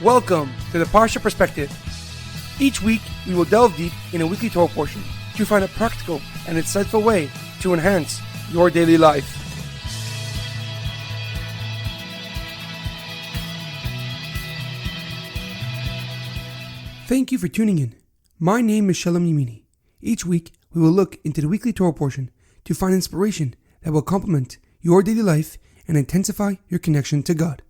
Welcome to the Parsha Perspective. Each week, we will delve deep in a weekly Torah portion to find a practical and insightful way to enhance your daily life. Thank you for tuning in. My name is Shalom Yemini. Each week, we will look into the weekly Torah portion to find inspiration that will complement your daily life and intensify your connection to God.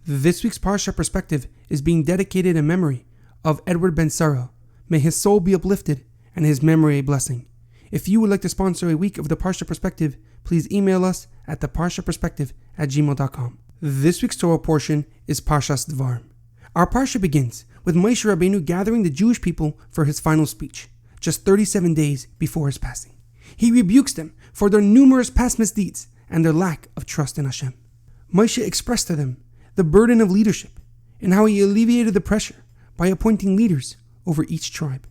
This week's Parsha Perspective is being dedicated in memory of Edward Ben Sarah. May his soul be uplifted and his memory a blessing. If you would like to sponsor a week of the Parsha Perspective, please email us at theparshaperspective@gmail.com. This week's Torah portion is Parshas Devarim. Our Parsha begins with Moshe Rabbeinu gathering the Jewish people for his final speech, just 37 days before his passing. He rebukes them for their numerous past misdeeds and their lack of trust in Hashem. Moshe expressed to them the burden of leadership and how he alleviated the pressure by appointing leaders over each tribe.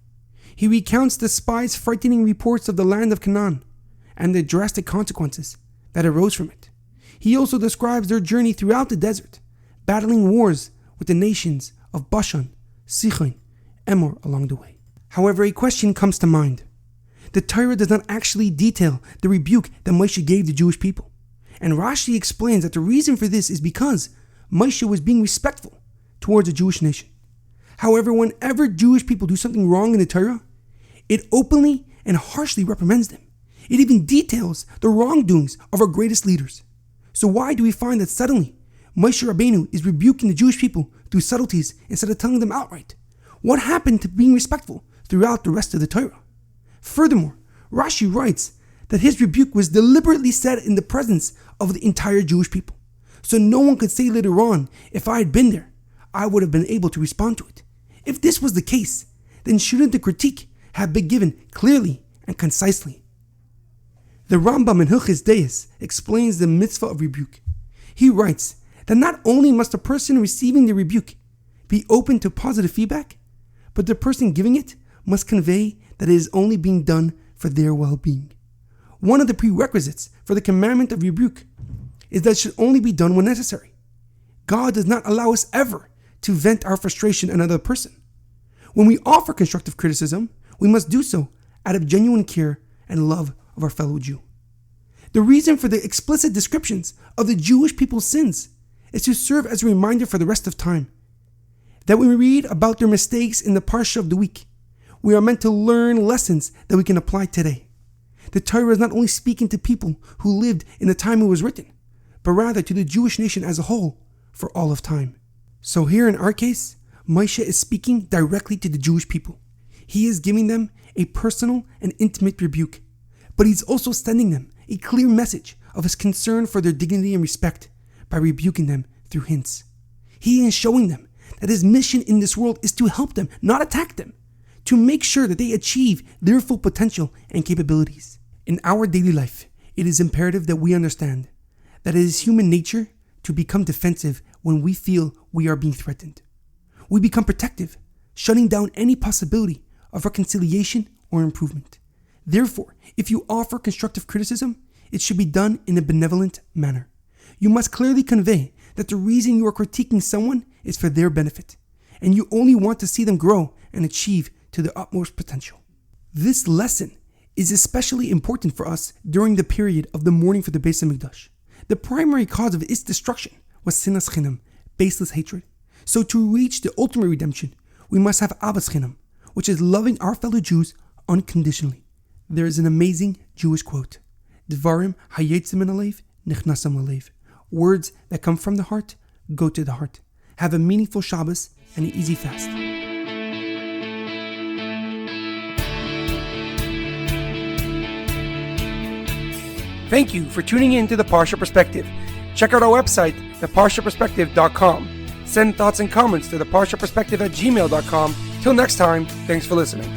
He recounts the spies' frightening reports of the land of Cana'an and the drastic consequences that arose from it. He also describes their journey throughout the desert, battling wars with the nations of Bashan, Sichon, Emor along the way. However, a question comes to mind. The Torah does not actually detail the rebuke that Moshe gave the Jewish people. And Rashi explains that the reason for this is because Moshe was being respectful towards the Jewish nation. However, whenever Jewish people do something wrong in the Torah, it openly and harshly reprimands them. It even details the wrongdoings of our greatest leaders. So why do we find that suddenly Moshe Rabbeinu is rebuking the Jewish people through subtleties instead of telling them outright? What happened to being respectful throughout the rest of the Torah? Furthermore, Rashi writes that his rebuke was deliberately said in the presence of the entire Jewish people. So no one could say later on, if I had been there, I would have been able to respond to it. If this was the case, then shouldn't the critique have been given clearly and concisely? The Rambam in Hilchos Deis explains the mitzvah of rebuke. He writes that not only must the person receiving the rebuke be open to positive feedback, but the person giving it must convey that it is only being done for their well-being. One of the prerequisites for the commandment of rebuke is that it should only be done when necessary. God does not allow us ever to vent our frustration on another person. When we offer constructive criticism, we must do so out of genuine care and love of our fellow Jew. The reason for the explicit descriptions of the Jewish people's sins is to serve as a reminder for the rest of time that when we read about their mistakes in the Parsha of the week, we are meant to learn lessons that we can apply today. The Torah is not only speaking to people who lived in the time it was written, but rather to the Jewish nation as a whole for all of time. So here in our case, Moshe is speaking directly to the Jewish people. He is giving them a personal and intimate rebuke, but he's also sending them a clear message of his concern for their dignity and respect by rebuking them through hints. He is showing them that his mission in this world is to help them, not attack them, to make sure that they achieve their full potential and capabilities. In our daily life, it is imperative that we understand that it is human nature to become defensive when we feel we are being threatened. We become protective, shutting down any possibility of reconciliation or improvement. Therefore, if you offer constructive criticism, it should be done in a benevolent manner. You must clearly convey that the reason you are critiquing someone is for their benefit, and you only want to see them grow and achieve to their utmost potential. This lesson is especially important for us during the period of the mourning for the Beis HaMikdash. The primary cause of its destruction was sinas chinam, baseless hatred. So to reach the ultimate redemption, we must have avas chinam, which is loving our fellow Jews unconditionally. There is an amazing Jewish quote, Devarim hayetzim min halev nichnasam lalev. Words that come from the heart go to the heart. Have a meaningful Shabbos and an easy fast. Thank you for tuning in to the Parsha Perspective. Check out our website, theparshaperspective.com. Send thoughts and comments to theparshaperspective@gmail.com. Till next time, thanks for listening.